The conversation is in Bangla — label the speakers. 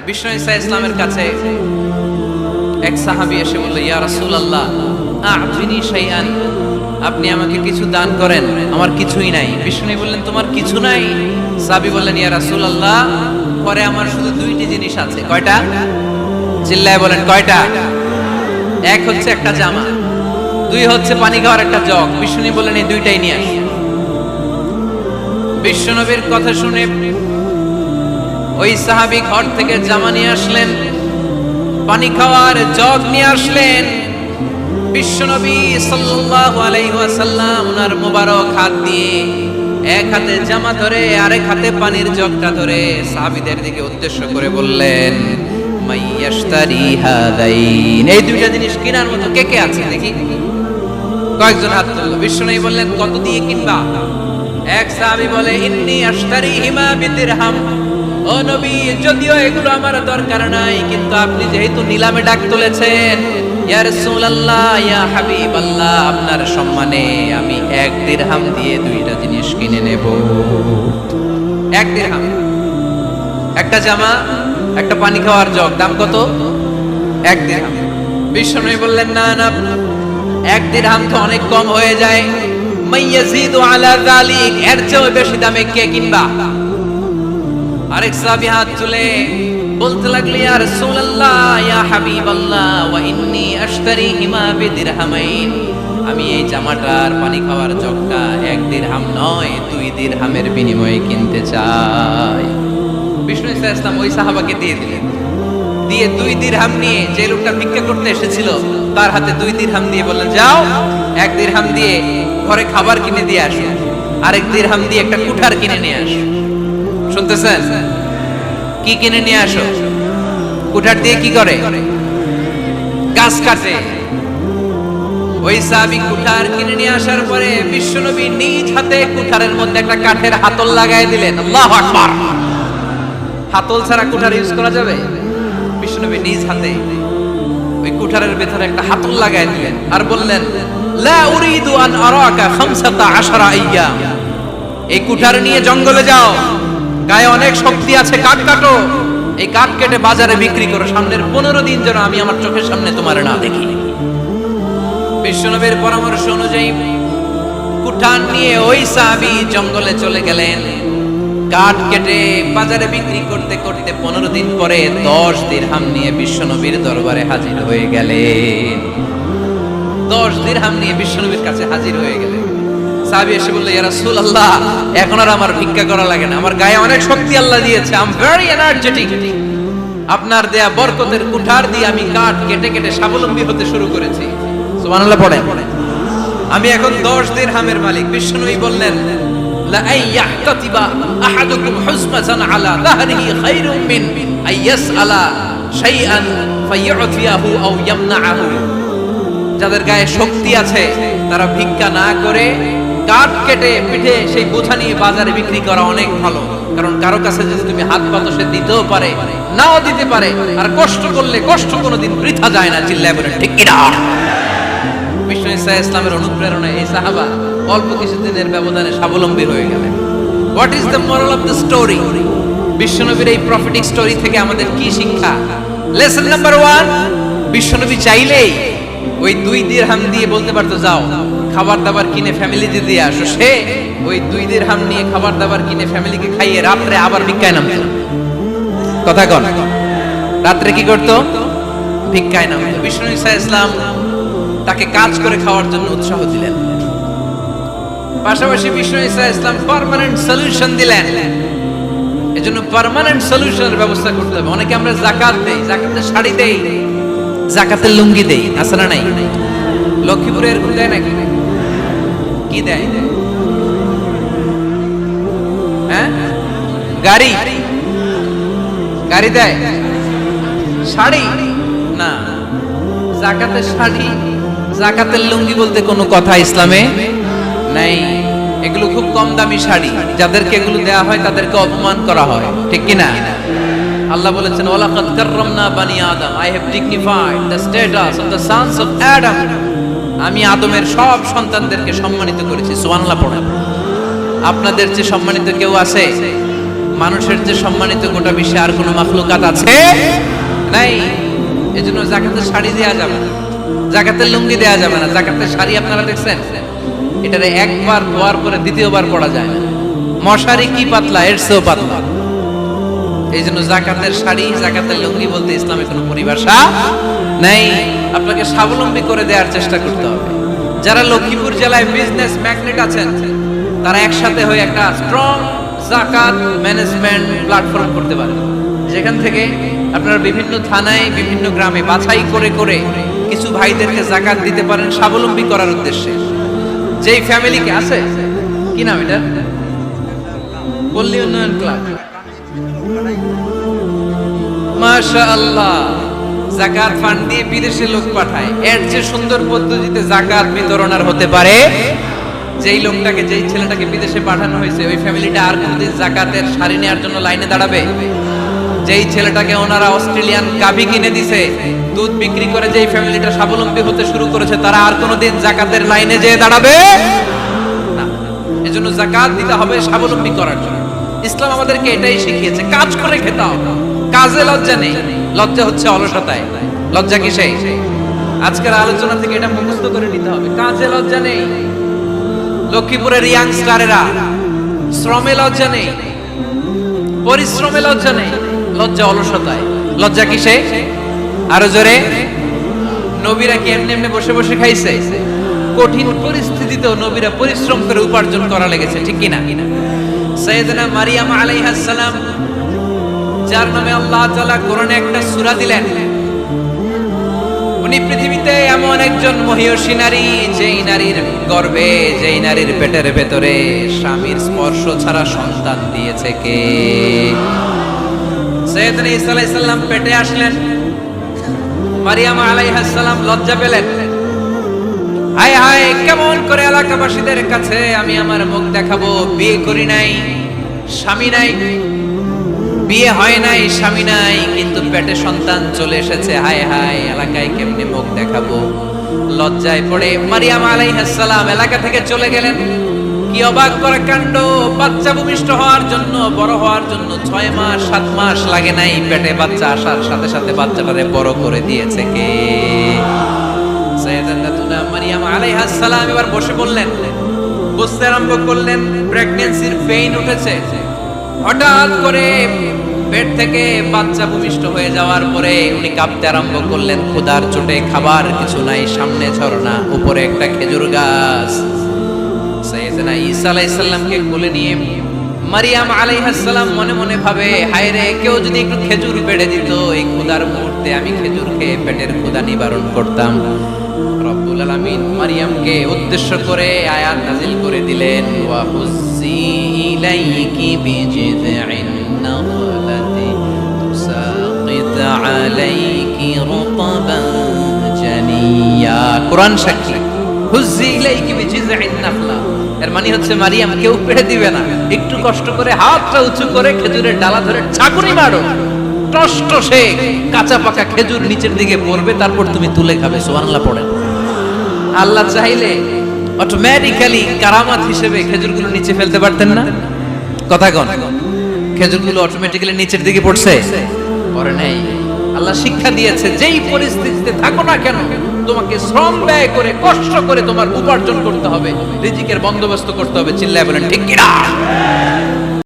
Speaker 1: বিষ্ণু ঈসা ইসলামের কাছে এক সাহাবী এসে বলল, ইয়া রাসূলুল্লাহ আ'তিনি শাইআন, আপনি আমাকে কিছু দান করেন, আমার কিছুই নাই। বিষ্ণু বললেন, তোমার কিছু নাই? সাহাবী বললেন, ইয়া রাসূলুল্লাহ পরে আমার শুধু দুইটি জিনিস আছে। কয়টা? চিল্লায় বলেন কয়টা? এক হচ্ছে একটা জামা, দুই হচ্ছে পানি খাওয়ার একটা জগ। বিষ্ণু বললেন, এই দুইটাই নিয়ে আস। বিশ্বনবীর কথা শুনে ওই সাহাবী ঘর থেকে জামা নিয়ে আসলেন, পানি খাওয়ার জগ নিয়ে আসলেন। বিশ্বনবী সাল্লাল্লাহু আলাইহি ওয়াসাল্লাম ওনার মোবারক হাত দিয়ে এক হাতে জামা ধরে আরেক হাতে পানির জগটা ধরে সাহাবীদের দিকে উদ্দেশ্য করে বললেন, মাইয়াশতারি হাদাইন, এই দুইটা জিনিস কেনার মতো কে কে আছে দেখি? কয়েকজন হাত তুললো। বিশ্বনবী বললেন, কত দিয়ে কিনবা? এক সাহাবী বলে, ইন্নী আশতারিহিমা বিদিরহাম, ও নবী যদিও এগুলো আমার দরকার নাই, কিন্তু আপনি যেহেতু নিলামে ডাক তুলেছেন, ইয়া রাসূলুল্লাহ ইয়া হাবিবাল্লাহ, আপনার সম্মানে আমি 1 দিরহাম দিয়ে দুইটা জিনিস কিনে নেব। 1 দিরহাম, একটা জামা, একটা পানি খাওয়ার জগ, দাম কত? 1 দিরহাম। বিশ্বনবী বললেন, না না, 1 দিরহাম তো অনেক কম হয়ে যায়, মাইয়াজিদু আলা যালিক, এর চেয়ে বেশি দামে কে কিনবা? আরেক সাহাবী হাত তুলে বলতে লাগলো, ইয়া রাসূলুল্লাহ ইয়া হাবিবাল্লাহ ওয়া ইন্নী আশতারিহিমা বিদিরহামাইন, আমি এই জামাটার পানি খাওয়ার জগটা 1 দিরহাম নয় 2 দিরহামের বিনিময়ে কিনতে চাই। বিষ্ণু ঈসা ইসলাম ওই সাহাবাকে দিয়ে দিলেন। দিয়ে 2 দিরহাম নিয়ে যে লোকটা ভিক্ষা করতে এসেছিল তার হাতে 2 দিরহাম দিয়ে বললেন, যাও 1 দিরহাম দিয়ে ঘরে খাবার কিনে দিয়ে আসো, আরেক দিরহাম দিয়ে একটা কুঠার কিনে নিয়ে আসো। শুনতেছেন? কি কিনে নিয়ে আসো? কুঠার দিয়ে কি করে? গাছ কাটে। ওই সাহাবী কুঠার কিনে নিয়ে আসার পরে বিশ্বনবী নিজ হাতে কুঠারের মধ্যে একটা কাঠের হাতল লাগাই দিলেন। আল্লাহু আকবার! হাতল ছাড়া কুঠার ইউজ করা যাবে? বিশ্বনবী নিজ হাতে ওই কুঠারের ভেতরে একটা হাতল লাগাই দিলেন আর বললেন, লা উরিদু আন আরাকা 15 আইয়াম, এই কুঠার নিয়ে জঙ্গলে যাও, গায়ে অনেক শক্তি আছে, কাঠ কাটো, এই কাঠ কেটে বাজারে বিক্রি করো, সামনের 15 দিন যেন আমি আমার চোখের সামনে তোমার না দেখি। বিশ্বনবীর পরামর্শ অনুযায়ী কুঠার নিয়ে ওই সাহাবী জঙ্গলে চলে গেলেন। কাঠ কেটে বাজারে বিক্রি করতে করতে 15 দিন পরে 10 দিরহাম নিয়ে বিশ্বনবীর দরবারে হাজির হয়ে গেলেন। 10 দিরহাম নিয়ে বিশ্বনবীর কাছে হাজির হয়ে গেলেন। সাহাবী এসে বলল, ইয়া রাসূলুল্লাহ এখন আর আমার ভিক্ষা করা লাগে না, আমার গায়ে অনেক শক্তি আল্লাহ দিয়েছে, আই এম ভেরি এনার্জেটিক, আপনার দেয়া বরকতের কুঠার দিয়ে আমি কাঠ কেটে কেটে স্বাবলম্বী হতে শুরু করেছি। সুবহানাল্লাহ পড়েন। আমি এখন 10 দিরহামের মালিক। বিশ্বনবী বললেন, লা আইয়াহতাতিবা আহাদুকুম হুজমাতান আলা যাহরিহি খায়রুম মিন আইয়াসআলা শাইআন ফায়ু'তিয়াহু আও ইয়ামনাহু, যাদের গায়ে শক্তি আছে তারা ভিক্ষা না করে কাঠ কেটে পিঠে সেই বোঝা নিয়ে বাজারে বিক্রি করা অনেক ভালো। কারণ কারো কাছে যদি তুমি হাত পাতো সে দিতেও পারে, নাও দিতে পারে, আর কষ্ট করলে কষ্ট কোনোদিন বৃথা যায় না। চিল্লায় বলেন ঠিক কিনা? বিষ্ণু ঈসা ইসলামের অনুপ্রেরণায় এই সাহাবা অল্প কিছুদিনের ব্যবধানে স্বাবলম্বী হয়ে গেলেন। What is the moral of the story? বিশ্বনবীর এই প্রফেটিক স্টোরি থেকে আমাদের কি শিক্ষা? লেসন নাম্বার 1, বিশ্বনবী চাইলেই ওই 2 দিরহাম দিয়ে বলতে পারতো, যাও খাবার দাবার কিনে ফ্যামিলিতে দিয়ে আসো। সে ওই 2 দিরহাম নিয়ে খাবার দাবার কিনে ফ্যামিলিকে খাইয়ে রাত্রে আবার ভিক্ষায় নামতো। কথা কন, রাত্রে কি করতো? ভিক্ষায় নামতো। বিষ্ণু ঈসা ইসলাম তাকে কাজ করে খাওয়ার জন্য উৎসাহ দিলেন। পাশাপাশি বিষ্ণু ঈসা ইসলাম পার্মানেন্ট সলিউশন দিলেন। এজন্য পার্মানেন্ট সলিউশনের ব্যবস্থা করতে হবে। অনেকে আমরা যাকাত দেই, যাকাতের শাড়ি দেই, যাকাতের লুঙ্গি দেই, আছে না নাই? লক্ষ্মীপুরে এরকম দেয় নাকি? কি দেয়? হ্যাঁ, গাড়ি গাড়ি দেয়, শাড়ি না। যাকাতের শাড়ি, যাকাতের লুঙ্গি বলতে কোনো কথা ইসলামে নাই। এগুলো খুব কম দামি শাড়ি, যাদেরকে এগুলো দেয়া হয় তাদেরকে অপমান করা হয়, ঠিক কি না? আল্লাহ বলেছেন, ওয়ালাকাদ কাররামনা বানি আদম, I have dignified the status of the sons of Adam, আমি আদমের সব সন্তানদেরকে সম্মানিত করেছি। সুবহানাল্লাহ পড়েন। আপনাদের চেয়ে সম্মানিত কেউ আছে? মানুষের যে সম্মানিত গোটা বিশ্বে আর কোনো মাখলুকাত আছে নাই। এজন্য যাকাতের শাড়ি দেয়া যাবে না, যাকাতের লুঙ্গি দেয়া যাবে না। যাকাতের শাড়ি আপনারা দেখছেন, এটারে একবার ধোয়ার পরে দ্বিতীয়বার পরা যায় না। মশারি কি পাতলা, এর চেয়েও পাতলা। এই জন্য যাকাতের শাড়ি, যাকাতের লুঙ্গি বলতে ইসলামে কোনো পরিভাষা নাই। আপনাকে স্বাবলম্বী করে দেওয়ার চেষ্টা করতে হবে। যারা লক্ষ্মীপুর জেলায় বিজনেস ম্যাগনেট আছেন, তারা একসাথে হয়ে একটা স্ট্রং যাকাত ম্যানেজমেন্ট প্ল্যাটফর্ম করতে পারেন, যেখান থেকে আপনারা বিভিন্ন থানায়, বিভিন্ন গ্রামে বাছাই করে করে কিছু ভাইদেরকে যাকাত দিতে পারেন স্বাবলম্বী করার উদ্দেশ্যে। যেই ফ্যামিলিকে আছে, কি নাম এটা, পল্লী উন্নয়ন ক্লাব, মাশাআল্লাহ, যাকাত ফান্ড দিয়ে বিদেশে লোক পাঠায়। এর যে সুন্দর পদ্ধতিতে যাকাত বিতরণ আর হতে পারে? যেই লোকটাকে, যেই ছেলেটাকে বিদেশে পাঠানো হয়েছে, ওই ফ্যামিলিটা আর কোনদিন যাকাতের শাড়ি নেওয়ার জন্য লাইনে দাঁড়াবে? যেই ছেলেটাকে ওনারা অস্ট্রেলিয়ান গাভী কিনে দিছে, দুধ বিক্রি করে যেই ফ্যামিলিটা স্বাবলম্বী হতে শুরু করেছে, তারা আর কোনোদিন যাকাতের লাইনে যেয়ে দাঁড়াবে না। এজন্য যাকাত দিতে হবে স্বাবলম্বী করার জন্য। ইসলাম আমাদেরকে এটাই শিখিয়েছে, কাজ করে খেতে হবে। কাজে লজ্জা নেই, লজ্জা হচ্ছে অলসতায়। লজ্জা কিসে? আজকের আলোচনা থেকে এটা মুখস্থ করে নিতে হবে, কাজে লজ্জা নেই। লক্ষ্মীপুরের ইয়াংস্টারেরা শ্রমে লজ্জা নেই, পরিশ্রমে লজ্জা নেই, লজ্জা অলসতায়। লজ্জা কিসে? আরো জোরে। নবীরা কি এমনি এমনি বসে বসে খাইছে? কঠিন পরিস্থিতিতেও নবীরা পরিশ্রম করে উপার্জন করা লেগেছে, ঠিক কিনা? সাইয়েদনা মারিয়াম আলাইহিস সালাম, যার নামে আল্লাহ তাআলা কোরআনে একটা সূরা দিলেন, উনি পৃথিবীতে এমন একজন মহিয়সী নারী, যেই নারীর গর্ভে, যেই নারীর পেটের ভেতরে স্বামীর স্পর্শ ছাড়া সন্তান দিয়েছে কে? সাইয়েদনা ঈসা আলাইহিস সালাম পেটে আসলেন। মারিয়াম আলাইহিস সালাম লজ্জা পেলেন, হায় হায়, কেমন করে এলাকাবাসীদের কাছে আমি আমার মুখ দেখাবো? বিয়ে করি নাই, স্বামী নাই, বিয়ে হয় নাই, স্বামী নাই, কিন্তু পেটে সন্তান চলে এসেছে। হায় হায়, এলাকায় কেমনে মুখ দেখাবো? লজ্জায় পড়ে মারিয়াম আলাইহিস সালাম এলাকা থেকে চলে গেলেন। কি অবাক করা কাণ্ড! বাচ্চা ভূমিষ্ঠ হওয়ার জন্য, বড় হওয়ার জন্য 6 মাস 7 মাস লাগে নাই, পেটে বাচ্চা আসার সাথে সাথে বাচ্চাটারে বড় করে দিয়েছে কে? সাইয়েদাতুনা মারিয়াম আলাইহিস সালাম এবার বসে বললেন, বুঝতে আরম্ভ করলেন প্রেগন্যান্সির পেইন উঠেছে। হঠাৎ করে পেট থেকে বাচ্চা ভূমিষ্ঠ হয়ে যাওয়ার পরে উনি কাঁপতে আরম্ভ করলেন। ক্ষুধার চোটে খাবার কিছু নাই, সামনে ঝর্ণা, উপরে একটা খেজুর গাছ। সাইয়েদনা ঈসা আলাইহিস সালামকে কোলে নিয়ে মারিয়াম আলাইহিস সালাম মনে মনে ভাবে, হায় রে, কেউ যদি একটু খেজুর পেড়ে দিত, এই ক্ষুধার মুহূর্তে আমি খেজুর খেয়ে পেটের ক্ষুধা নিবারণ করতাম। রব্বুল আলামিন মারিয়ামকে উদ্দেশ্য করে আয়াত নাযিল করে দিলেন, ওয়া হুজ্জি ইলাইকি বিজিযিন নাখলাতি তুসাকিত আলাইকি রুতাবান জানিয়া। কোরআন সাক্ষী, হুজ্জি ইলাইকি বিজিযিন নাখলা, এর মানে হচ্ছে মারিয়াম, কেউ পেড়ে দিবে না, একটু কষ্ট করে হাতটা উঁচু করে খেজুরের ডালা ধরে ঝাঁকুনি মারো, টসটসে কাঁচা পাকা খেজুর নিচের দিকে পড়বে, তারপর তুমি তুলে খাবে। সুবহানাল্লাহ পড়েন। আল্লাহ চাইলে অটোমেটিক্যালি কারামাত হিসেবে খেজুরগুলো নিচে ফেলতে পারতেন না? কথা কোন? খেজুরগুলো অটোমেটিক্যালি নিচের দিকে পড়ছে? পড়ে নাই। আল্লাহ শিক্ষা দিয়েছে, যেই পরিস্থিতিতে থাকো না কেন, তোমাকে শ্রম ব্যয় করে, কষ্ট করে তোমার উপার্জন করতে হবে, রিজিকের বন্দোবস্ত করতে হবে। চিল্লায় বলেন ঠিক কিনা?